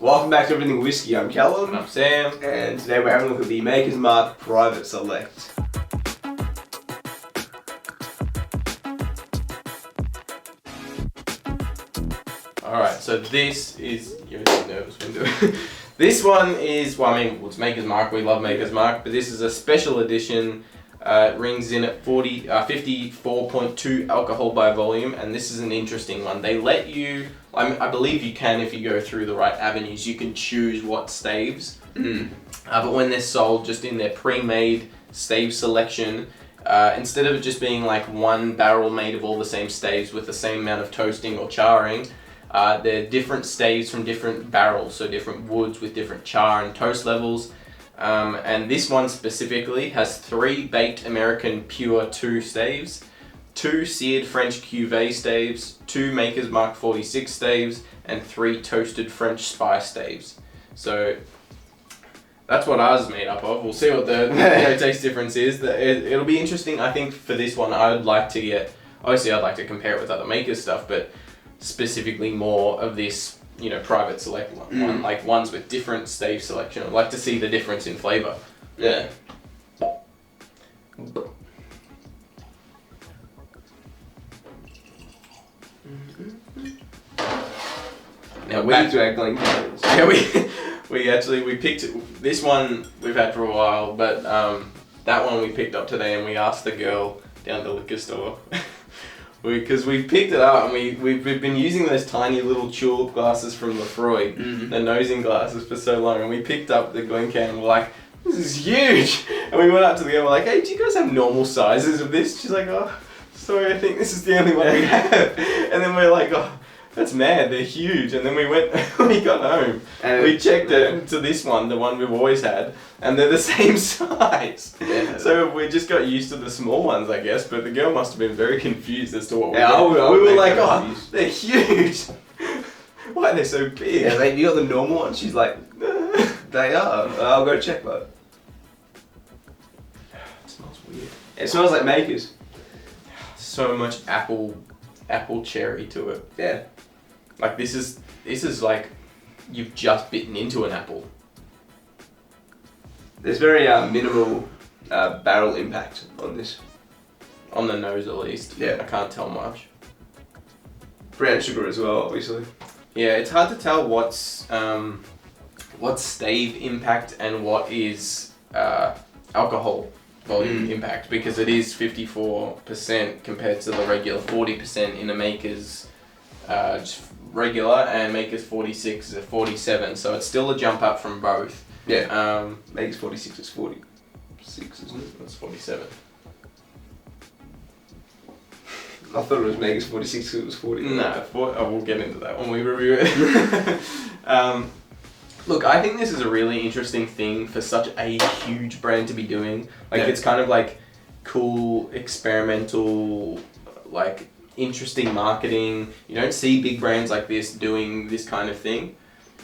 Welcome back to Everything Whiskey. I'm Callum. And I'm Sam. And today we're having a look at the Maker's Mark Private Select. Alright, so this is... You're nervous when doing it. This one is... Well, I mean, it's Maker's Mark. We love Maker's Mark. But this is a special edition. It rings in at 54.2 alcohol by volume. And this is an interesting one. They let you... I believe you can if you go through the right avenues. You can choose what staves. But when they're sold just in their pre-made stave selection, instead of it just being like one barrel made of all the same staves with the same amount of toasting or charring, they're different staves from different barrels, so different woods with different char and toast levels. And this one specifically has 3 baked American Pure 2 staves, 2 seared French Cuvée staves, 2 Maker's Mark 46 staves, and 3 toasted French Spice staves. So that's what ours is made up of. We'll see what the taste difference is. It'll be interesting. I think for this one, I would like to get... Obviously, I'd like to compare it with other Makers stuff, but specifically more of this, private select one, like ones with different stave selection. I'd like to see the difference in flavour. Yeah. Now Back to our Glencairns. Yeah, we picked this one we've had for a while, but that one we picked up today, and we asked the girl down at the liquor store because we picked it up, and we've been using those tiny little tulip glasses from Lefroy, the nosing glasses, for so long, and we picked up the Glencairn, and we're like, this is huge, and we went up to the girl, and we're like, hey, do you guys have normal sizes of this? She's like, oh, sorry, I think this is the only one we have, and then we're like, oh, that's mad, they're huge. And then we got home, and we checked it to this one, the one we've always had, and they're the same size. Yeah. So we just got used to the small ones, I guess, but the girl must have been very confused as to what we were. We were like, oh, they're huge. Why are they so big? Yeah, you got the normal ones? She's like, they are. I'll go check that. It smells weird. It smells like Makers. So much apple cherry to it. Yeah. Like this is like you've just bitten into an apple. There's very minimal barrel impact on this. On the nose at least. Yeah. I can't tell much. Brown sugar as well, obviously. Yeah, it's hard to tell what's stave impact and what is alcohol volume impact, because it is 54% compared to the regular 40% in a Maker's just regular, and Maker's 46 is a 47, so it's still a jump up from both. Yeah. Maker's 46 is 46, isn't it? That's 47. I thought it was Maker's 46 because it was 40. No, we'll get into that when we review it. Look, I think this is a really interesting thing for such a huge brand to be doing. Like, it's kind of like cool, experimental, like interesting marketing. You don't see big brands like this doing this kind of thing.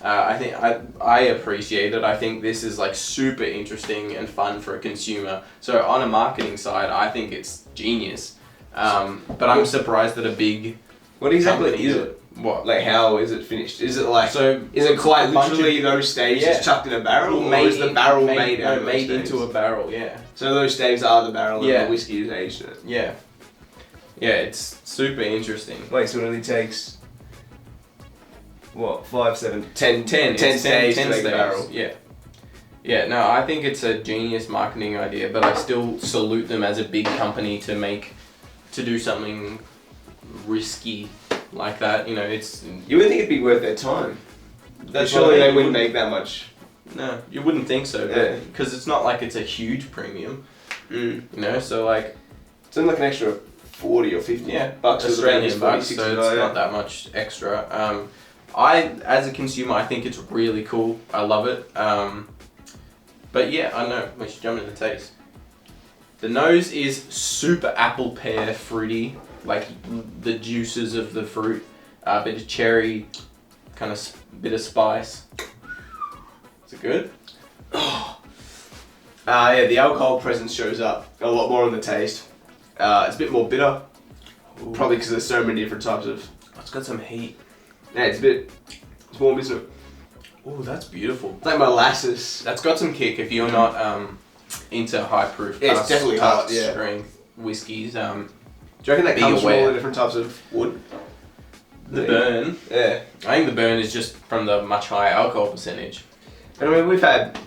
I think I appreciate it. I think this is like super interesting and fun for a consumer. So on a marketing side, I think it's genius. But I'm surprised that a big... What exactly is it? What? Like, how is it finished? Is it like... So is it quite literally those staves just chucked in a barrel? Or is the barrel made out of those made staves? into a barrel, yeah. So those staves are the barrel and the whiskey is aged in it? Yeah. Yeah, it's super interesting. Wait, so it only takes... What? 5, 7, 10 10 staves to make a staves. barrel? Yeah. Yeah, no, I think it's a genius marketing idea, but I still salute them as a big company to do something risky like that. It's... You would think it'd be worth their time. Surely they wouldn't make that much. No, you wouldn't think so, because it's not like it's a huge premium. So like... It's only like an extra 40 or 50 bucks Australian bucks, so it's not that much extra. As a consumer, I think it's really cool. I love it. But yeah, I know, we should jump into the taste. The nose is super apple pear fruity, like the juices of the fruit, a bit of cherry, kind of bit of spice. Is it good? Yeah, the alcohol presence shows up a lot more on the taste. It's a bit more bitter, probably because there's so many different types of... It's got some heat. Yeah, it's more, isn't it? Oh, that's beautiful. It's like molasses. That's got some kick if you're not into high proof. Yeah, it's definitely hard, yeah. Strength whiskeys. Do you reckon that Be comes from all aware. the different types of wood? The burn. Yeah. I think the burn is just from the much higher alcohol percentage. And I mean, we've had,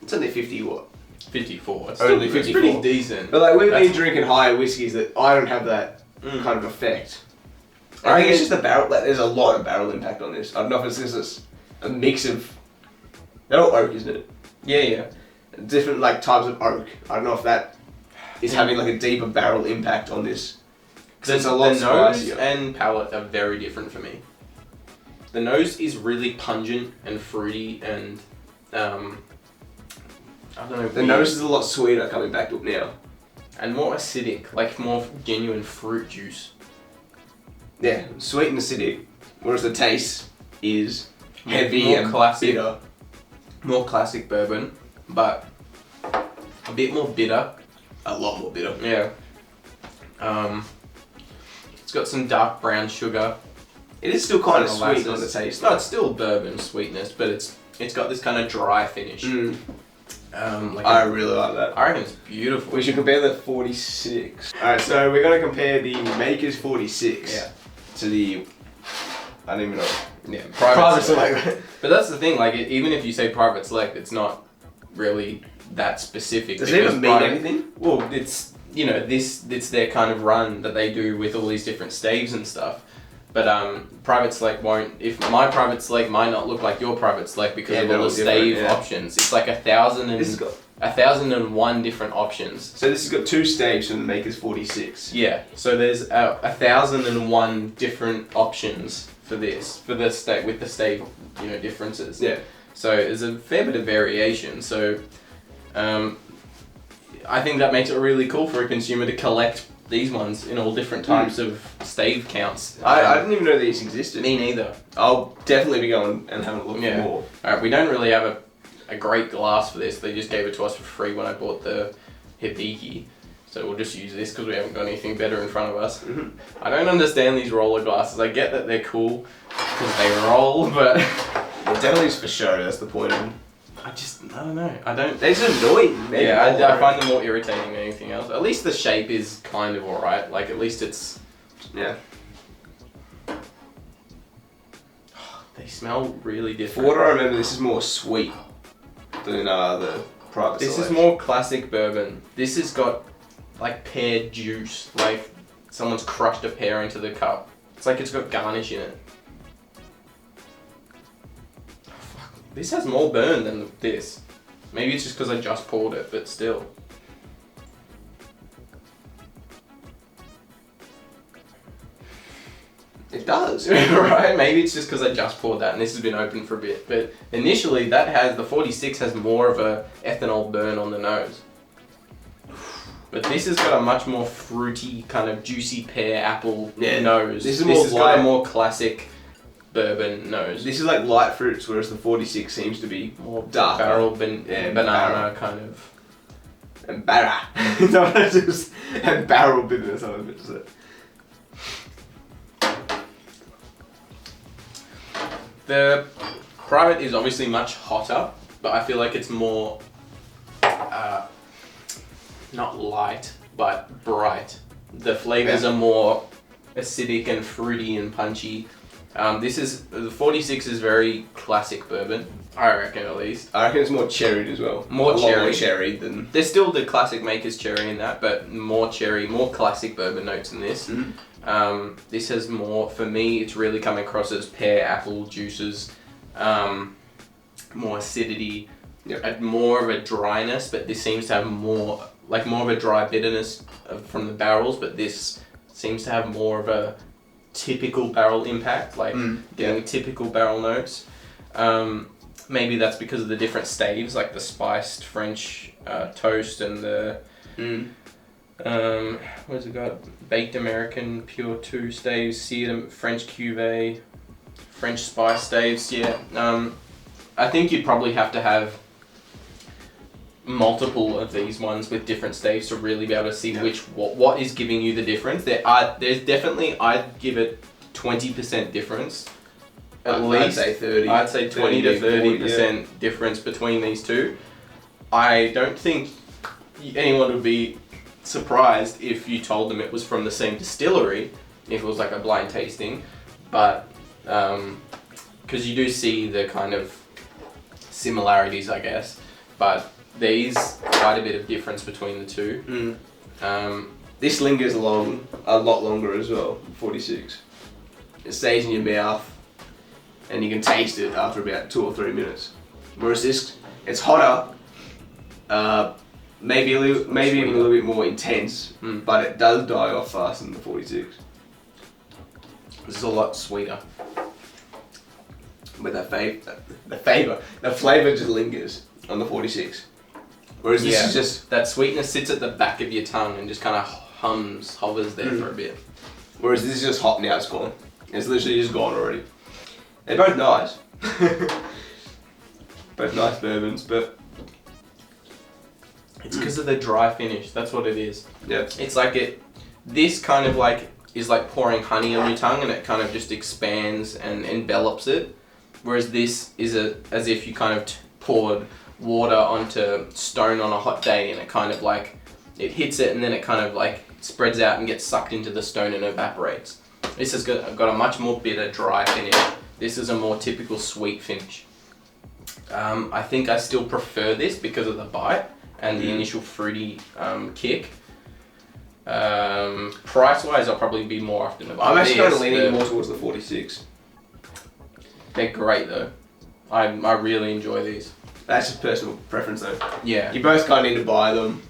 it's only 50 what? 54. It's Only still, it's 54. pretty decent. But like, we've That's- been drinking higher whiskies that I don't have that kind of effect. I I think it's think just the barrel, like, there's a lot of barrel impact on this. I don't know if it's just a mix of, they're all oak, isn't it? Yeah. Different like types of oak. I don't know if that is having like a deeper barrel impact on this. Because it's a lot the nose spicier. and palate are very different for me. The nose is really pungent and fruity and I don't know. The weird. nose is a lot sweeter coming back up now. And more acidic, like more genuine fruit juice. Yeah, sweet and acidic. Whereas the taste is heavy More and classic. bitter. More classic bourbon, but a bit more bitter. A lot more bitter. Yeah. It's got some dark brown sugar. It is still kind of Some sweet molasses. on the taste. No, it's still bourbon sweetness, but it's got this kind of dry finish. Like I really like that. I reckon it's beautiful. We should compare the 46. Alright, so we're going to compare the Maker's 46 Yeah. to the, I don't even know. Yeah, Private select. Select. But that's the thing, like even if you say private select, it's not really that specific. Does it because even mean private- anything? Well, it's it's their kind of run that they do with all these different staves and stuff. But private select won't. If my private select might not look like your private select because Yeah, of they're all all the different, stave yeah. options. It's like 1,000 This has and got, 1,001 different options. so this has got 2 staves from the Maker's 46. Yeah, so there's 1,001 different options for this, for the stave with the stave, differences. Yeah. So there's a fair bit of variation. So I think that makes it really cool for a consumer to collect these ones in all different types of stave counts. I didn't even know these existed. Me neither. I'll definitely be going and having a look Yeah. more. Alright, we don't really have a great glass for this. They just gave it to us for free when I bought the Hibiki. So we'll just use this because we haven't got anything better in front of us. Mhm. I don't understand these roller glasses. I get that they're cool because they roll, but It definitely is for show, that's the point of them. I don't know. I don't. They're just annoying. Maybe Yeah, more, I find them more irritating than anything else. At least the shape is kind of alright. Like, at least it's... Yeah. They smell really For different. what I remember, this is more sweet than the Private This is Select. more classic bourbon. This has got, like, pear juice. Like, someone's crushed a pear into the cup. It's like it's got garnish in it. Oh, fuck. This has more burn than this. Maybe it's just because I just poured it, but still. It does. Right? Maybe it's just because I just poured that and this has been open for a bit. But initially, the 46 has more of a ethanol burn on the nose. But this has got a much more fruity, kind of juicy pear apple Yeah, nose. this is has more got a light. more classic bourbon nose. This is like light fruits, whereas the 46 seems to be More darker. barrel Yeah, banana barrel. kind of. And barra. No, it's just and barrel bitterness. I was meant to say. The private is obviously much hotter, but I feel like it's more, not light, but bright. The flavors Yeah. are more acidic and fruity and punchy. The 46 is very classic bourbon, I reckon at least. I reckon it's more cherried as well. More A lot cherry. more cherried than. There's still the classic Maker's cherry in that, but more cherry, more classic bourbon notes in this. Mhm. This has more, for me, it's really coming across as pear, apple juices, more acidity, Yep. and more of a dryness, but this seems to have more of a dry bitterness from the barrels, but this seems to have more of a typical barrel impact, like getting typical barrel notes. Maybe that's because of the different staves, like the spiced French toast and the what's it got? Baked American Pure 2 staves, seared French Cuvée, French spice staves. Yeah. I think you'd probably have to have multiple of these ones with different staves to really be able to see what is giving you the difference. There's definitely, I'd give it 20% difference at least. I'd say 30. I'd say 20 to 40, 30% difference between these two. I don't think anyone would be surprised if you told them it was from the same distillery, if it was like a blind tasting, but because you do see the kind of similarities, I guess, but there is quite a bit of difference between the two. This lingers along a lot longer as well, 46. It stays in your mouth and you can taste it after about 2 or 3 minutes. Whereas this, it's hotter, maybe even a little bit more intense, but it does die off faster than the 46. This is a lot sweeter. But the flavour just lingers on the 46. Whereas this is just, that sweetness sits at the back of your tongue and just kind of hovers there for a bit. whereas this is just hot now, it's gone. It's literally just gone already. They're both nice. Both nice bourbons, but it's because of the dry finish. That's what it is. yeah. It's like this kind of like is like pouring honey on your tongue, and it kind of just expands and envelops it. Whereas this is as if you kind of poured water onto stone on a hot day, and it kind of like it hits it, and then it kind of like spreads out and gets sucked into the stone and evaporates. This has got a much more bitter, dry finish. This is a more typical sweet finish. I think I still prefer this because of the bite and the initial fruity kick. Price-wise, I'll probably be more often about I'm actually this, kind of leaning but more towards the 46. They're great though. I really enjoy these. That's just personal preference though. Yeah. You both kind of need to buy them.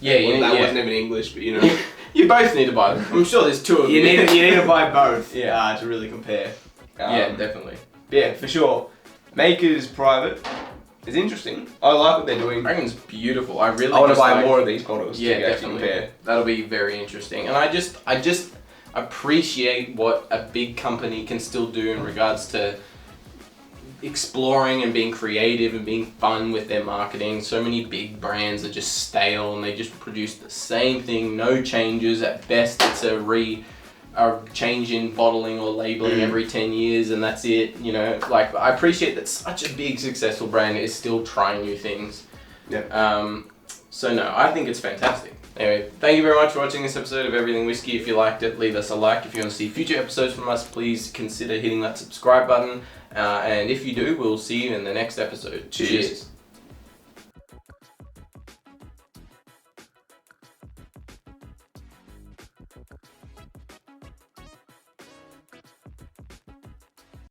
Yeah, you that need, wasn't even English, but you know. You both need to buy them. I'm sure there's two of them. you need to buy both Yeah. to really compare. Yeah, definitely. Yeah, for sure. Maker's Private is interesting. I like what they're doing. I reckon it's beautiful. I really I want to just buy like- more of these bottles Yeah, to actually definitely. compare. That'll be very interesting. And I just appreciate what a big company can still do in regards to exploring and being creative and being fun with their marketing. So many big brands are just stale and they just produce the same thing, no changes. At best, it's a change in bottling or labeling every 10 years, and that's it. You know, like I appreciate that such a big successful brand is still trying new things. Yeah. So no, I think it's fantastic. Anyway, thank you very much for watching this episode of Everything Whiskey. If you liked it, leave us a like. If you want to see future episodes from us, please consider hitting that subscribe button. And if you do, we'll see you in the next episode. Cheers.